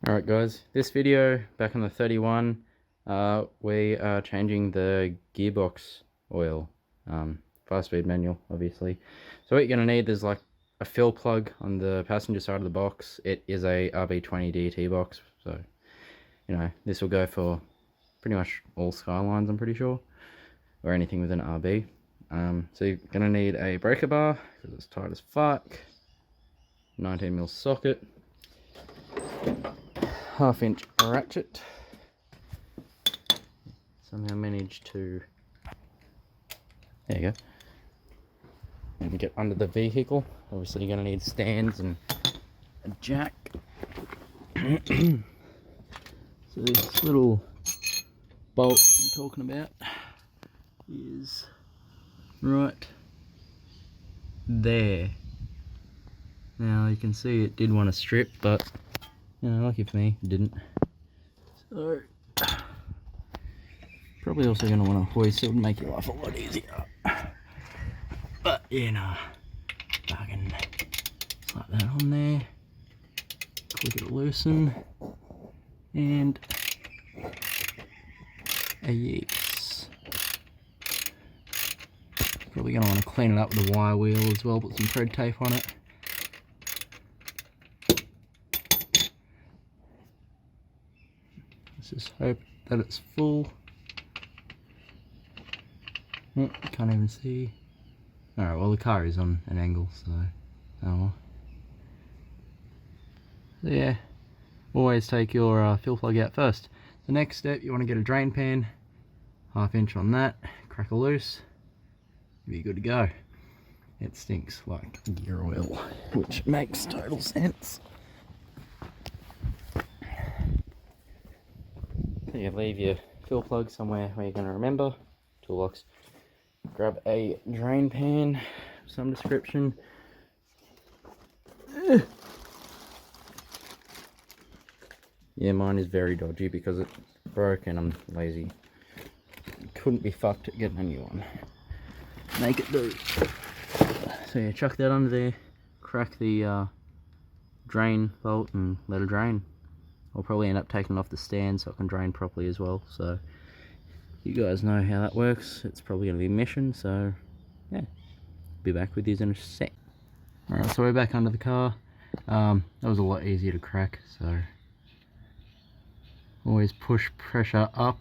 Alright guys, this video back on the 31, we are changing the gearbox oil, 5-speed manual obviously. So what you're going to need is like a fill plug on the passenger side of the box. It is a RB20 DT box, so you know this will go for pretty much all Skylines, I'm pretty sure, or anything with an RB. So you're going to need a breaker bar because it's tight as fuck, 19mm socket, 1/2-inch ratchet. Somehow managed to, there you go, and get under the vehicle. Obviously you're going to need stands and a jack. So this little bolt I'm talking about is right there. Now you can see it did want to strip, but you know, lucky for me, it didn't. So probably also going to want to hoist it, would make your life a lot easier. But you know, I can slap that on there, click it to loosen, and a yes. Probably going to want to clean it up with a wire wheel as well, put some thread tape on it. Let's just hope that it's full. Oh, can't even see. Alright, well the car is on an angle, so oh well. So yeah, always take your fill plug out first. The next step, you want to get a drain pan, 1/2 inch on that, crack it loose, you'll be good to go. It stinks like gear oil, which makes total sense. So you leave your fill plug somewhere where you're going to remember. Toolbox. Grab a drain pan of some description. Yeah, mine is very dodgy because it broke and I'm lazy. Couldn't be fucked at getting a new one. Make it do. So yeah, chuck that under there, crack the drain bolt and let it drain. I'll probably end up taking off the stand so it can drain properly as well. So you guys know how that works. It's probably going to be a mission, so yeah, be back with you in a sec. Alright, so we're back under the car. That was a lot easier to crack, so always push pressure up,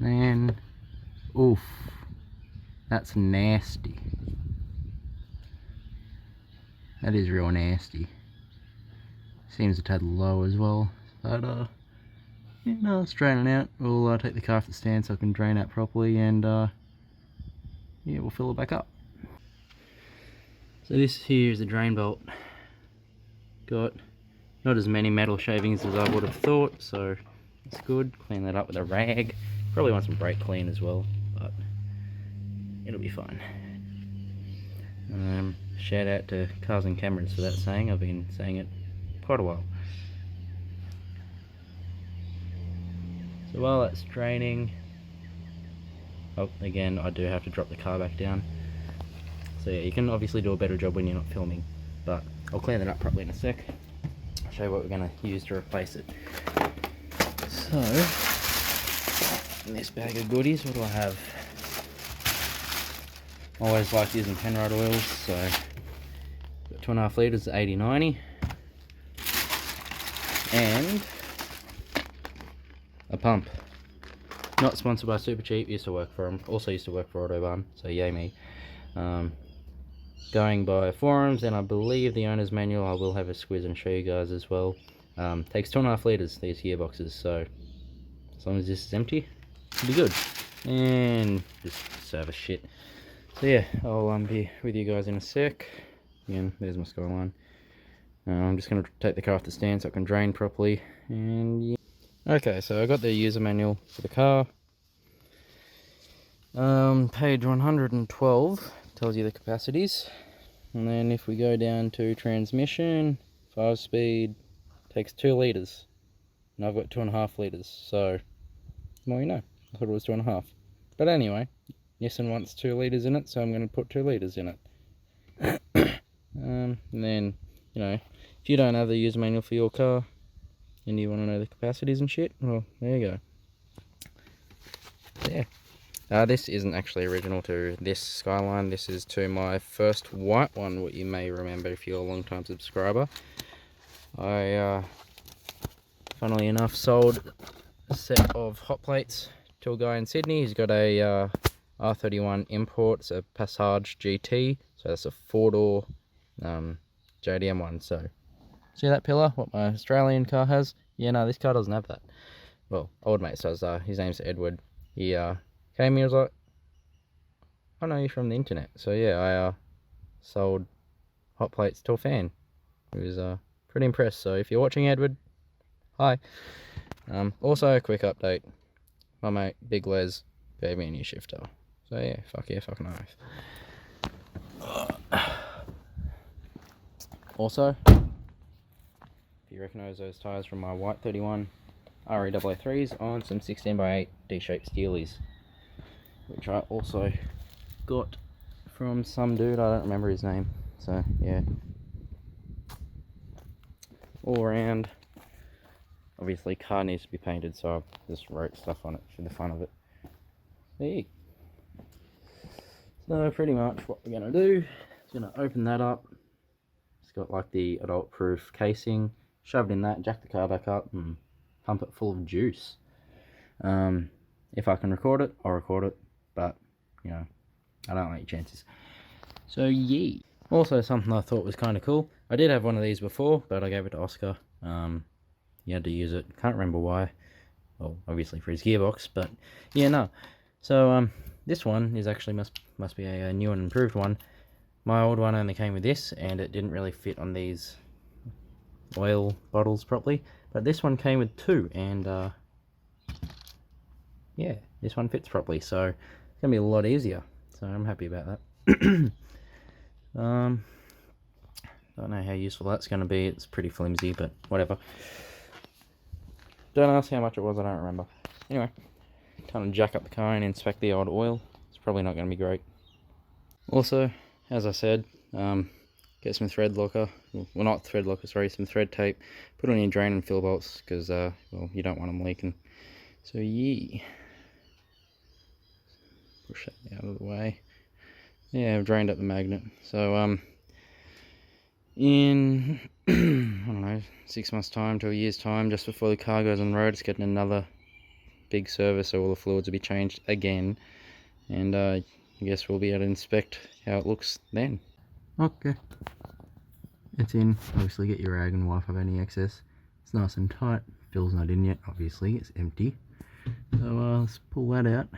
and oof, that's nasty. That is real nasty. Seems a tad low as well, but yeah, no, let's drain it out. We'll take the car off the stand so I can drain out properly, and yeah, we'll fill it back up. So this here is the drain bolt. Got not as many metal shavings as I would have thought, so it's good. Clean that up with a rag. Probably want some brake clean as well, but it'll be fine. Shout out to Cars and Cameras for that saying. I've been saying it quite a while. So while that's draining, oh, again, I do have to drop the car back down. So yeah, you can obviously do a better job when you're not filming, but I'll clean that up properly in a sec. I'll show you what we're going to use to replace it. So, in this bag of goodies, what do I have? I always like using Penrite oils, so got 2.5 litres of 80/90, and a pump. Not sponsored by Supercheap, used to work for them. Also used to work for Autobahn, so yay me. Going by forums, and I believe the owner's manual, I will have a squiz and show you guys as well. Takes 2.5 litres, these gearboxes, so as long as this is empty, it'll be good. And just service shit. So yeah, I'll be with you guys in a sec. Again, there's my Skyline. I'm just going to take the car off the stand so I can drain properly, and yeah. Okay, so I got the user manual for the car. Page 112 tells you the capacities, and then if we go down to transmission, 5-speed, takes 2 litres, and I've got 2.5 litres, so well, you know, I thought it was 2.5, but anyway, Nissan wants 2 litres in it, so I'm going to put 2 litres in it. And then you know, if you don't have the user manual for your car and you want to know the capacities and shit, well, there you go. Yeah. This isn't actually original to this Skyline. This is to my first white one, what you may remember if you're a long time subscriber. I, funnily enough, sold a set of hot plates to a guy in Sydney. He's got a R31 import. It's a Passage GT, so that's a 4-door JDM one. So see that pillar, what my Australian car has? Yeah, no, this car doesn't have that. Well, old mate does. His name's Edward. He came here, was like, I know you from the internet. So yeah, I sold hot plates to a fan. He was pretty impressed. So if you're watching, Edward, hi. Also a quick update. My mate Big Les gave me a new shifter. So yeah, fucking nice. Also, if you recognise those tyres from my white 31 RE003s on some 16x8 D-shaped steelies, which I also got from some dude, I don't remember his name. So yeah, all around, obviously car needs to be painted, so I just wrote stuff on it for the fun of it. There. So pretty much what we're gonna do is gonna open that up. It's got like the adult proof casing, shove it in that, jack the car back up and pump it full of juice. If I can record it, I'll record it, but you know, I don't like chances. So yeah. Also something I thought was kind of cool. I did have one of these before, but I gave it to Oscar. He had to use it. Can't remember why. Well, obviously for his gearbox, but yeah, no. So this one is actually must be a new and improved one. My old one only came with this, and it didn't really fit on these oil bottles properly. But this one came with two, and yeah, this one fits properly. So it's gonna be a lot easier. So I'm happy about that. Don't know how useful that's going to be. It's pretty flimsy, but whatever. Don't ask how much it was, I don't remember. Anyway, time to jack up the car and inspect the old oil. It's probably not going to be great. Also, as I said, get some thread locker. Well, not thread locker, sorry, some thread tape. Put on your drain and fill bolts, because, well, you don't want them leaking. So, yeah. Push that out of the way. Yeah, I've drained up the magnet. So, in, I don't know, 6 months' time to a year's time, just before the car goes on the road, it's getting another big service, so all the fluids will be changed again. And I guess we'll be able to inspect how it looks then. Okay. It's in. Obviously get your rag and wipe up any excess. It's nice and tight. Fill's not in yet, obviously, it's empty. So let's pull that out.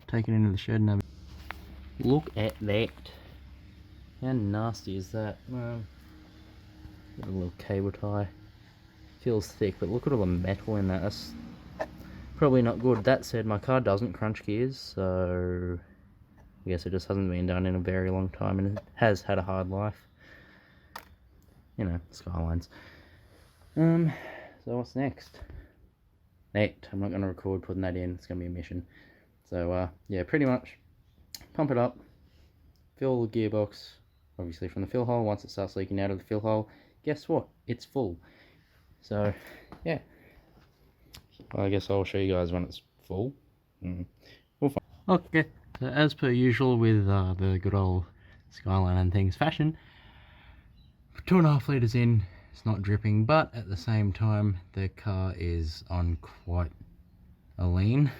Take it into the shed and have a look at that. How nasty is that? Got a little cable tie. Feels thick, but look at all the metal in that. That's probably not good. That said, my car doesn't crunch gears, so I guess it just hasn't been done in a very long time, and it has had a hard life. You know, Skylines. So what's next? Neat. I'm not going to record putting that in. It's going to be a mission. So yeah, pretty much pump it up, fill the gearbox, obviously from the fill hole. Once it starts leaking out of the fill hole, guess what? It's full. So yeah, well, I guess I'll show you guys when it's full. We'll find. Okay, so as per usual with the good old Skyline and things fashion, 2.5 litres in, it's not dripping, but at the same time the car is on quite a lean,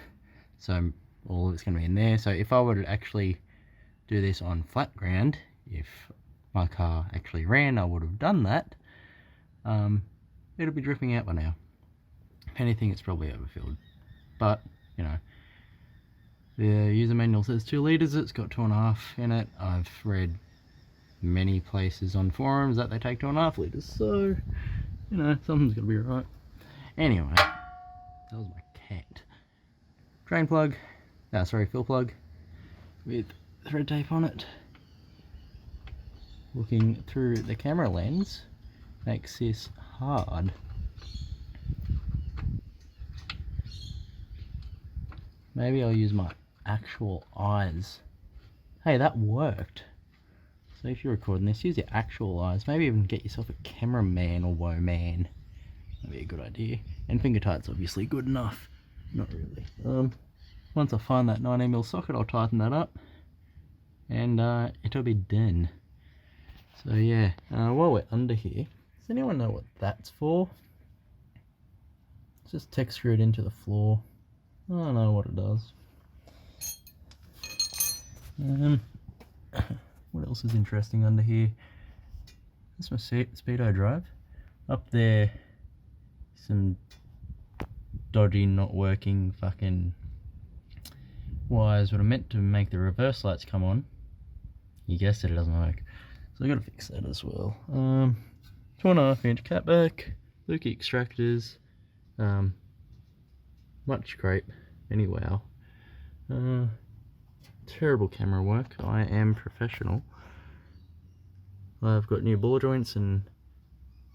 so all of it's going to be in there. So if I were to actually do this on flat ground, if my car actually ran, I would have done that. It'll be dripping out by now. If anything, it's probably overfilled, but you know, the user manual says 2 litres, it's got 2.5 in it. I've read many places on forums that they take 2.5 litres, so you know, something's gonna be right. Anyway, that was my cat. Drain plug, fill plug with thread tape on it. Looking through the camera lens makes this hard. Maybe I'll use my actual eyes. Hey, that worked. So if you're recording this, use your actual eyes. Maybe even get yourself a cameraman or woman. That'd be a good idea. And finger tight's obviously good enough. Not really. Once I find that 19mm socket, I'll tighten that up, and it'll be done. So yeah, while we're under here, does anyone know what that's for? It's just textured into the floor. I don't know what it does. What else is interesting under here? That's my speedo drive. Up there, some dodgy, not working fucking wires that are meant to make the reverse lights come on. You guessed it, it doesn't work. So I gotta fix that as well. 2.5-inch catback, Lukey extractors, much scrape, anyway. Terrible camera work. I am professional. I've got new ball joints and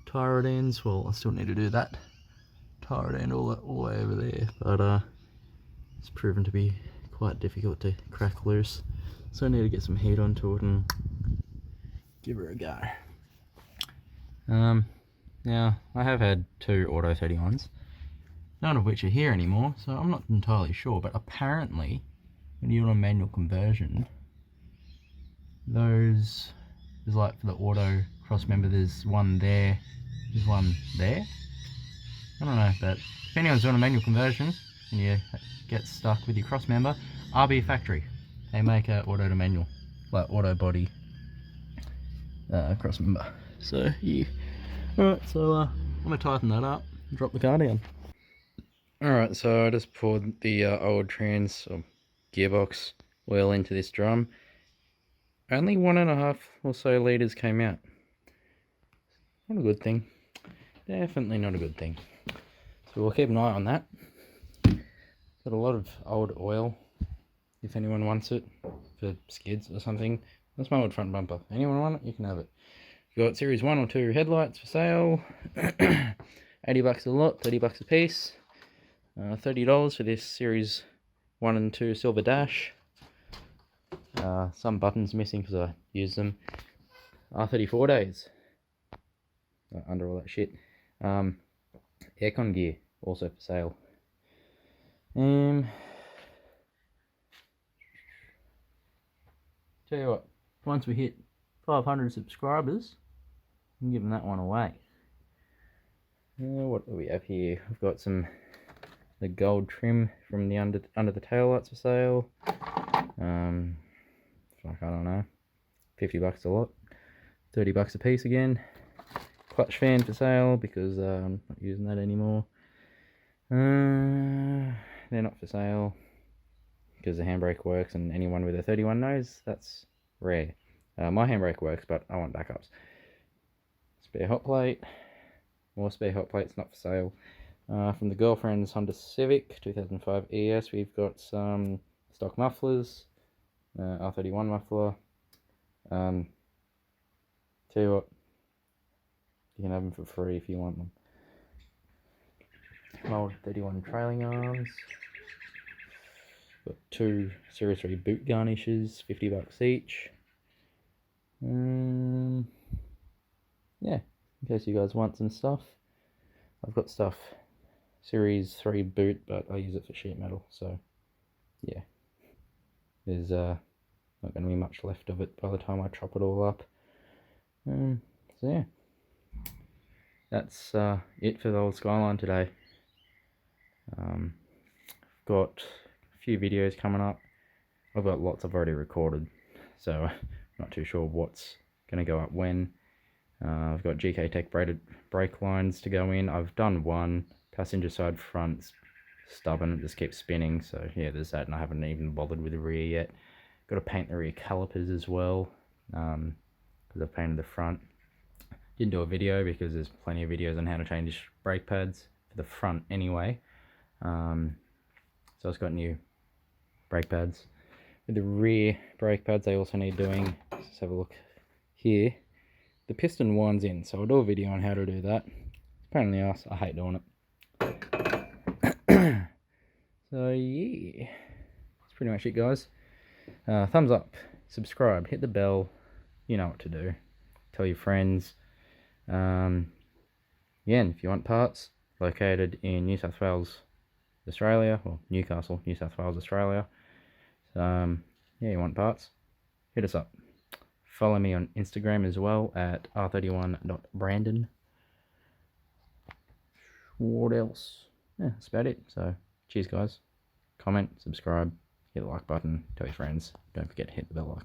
tie rod ends. Well, I still need to do that. Tie rod end all the way over there, but it's proven to be quite difficult to crack loose. So I need to get some heat onto it and give her a go. Now I have had 2 Auto 31s, none of which are here anymore, so I'm not entirely sure, but apparently when you're on a manual conversion, those is like for the auto cross member, there's one there, there's one there. I don't know, but if anyone's doing a manual conversion and you get stuck with your cross member, RB Factory, they make a auto to manual, like auto body cross member. So yeah, alright, so I'm gonna tighten that up and drop the car down. Alright, so I just poured the old trans or gearbox oil into this drum. Only 1.5 or so litres came out. Not a good thing. Definitely not a good thing. So we'll keep an eye on that. Got a lot of old oil, if anyone wants it, for skids or something. That's my old front bumper. Anyone want it? You can have it. We've got series 1 or 2 headlights for sale. $80 a lot, $30 a piece. $30 for this series 1 and 2 silver dash. Some buttons missing because I used them. R34 days. Under all that shit. Aircon gear also for sale. Tell you what, once we hit 500 subscribers, I'm giving that one away. What do we have here? I've got the gold trim from the under the taillights for sale. Like, I don't know, $50 a lot, $30 a piece again. Clutch fan for sale because I'm not using that anymore. They're not for sale because the handbrake works, and anyone with a 31 knows that's rare. My handbrake works, but I want backups. Spare hot plate, more spare hot plates, not for sale. From the girlfriend's Honda Civic 2005 ES, we've got some stock mufflers, R31 muffler. Tell you what, you can have them for free if you want them. Old 31 trailing arms. Got 2 Series 3 boot garnishes, $50 each. Yeah, in case you guys want some stuff. I've got stuff Series 3 boot, but I use it for sheet metal, so yeah. There's not going to be much left of it by the time I chop it all up. So yeah, that's it for the old Skyline today. I've got a few videos coming up. I've got lots I've already recorded, so I'm not too sure what's going to go up when. I've got GK Tech braided brake lines to go in. I've done one, passenger side front's stubborn, it just keeps spinning, so yeah, there's that, and I haven't even bothered with the rear yet. Got to paint the rear calipers as well, because I've painted the front. Didn't do a video because there's plenty of videos on how to change brake pads for the front anyway. So I've got new brake pads. With the rear brake pads, they also need doing, let's have a look here. The piston winds in, so I'll do a video on how to do that. Apparently I hate doing it. So yeah, that's pretty much it, guys. Thumbs up, subscribe, hit the bell, you know what to do. Tell your friends. Yeah, and if you want parts, located in New South Wales, Australia, or Newcastle, New South Wales, Australia. Yeah, you want parts, hit us up. Follow me on Instagram as well at r31.brandon. What else? Yeah, that's about it. So, cheers guys. Comment, subscribe, hit the like button, tell your friends. Don't forget to hit the bell icon.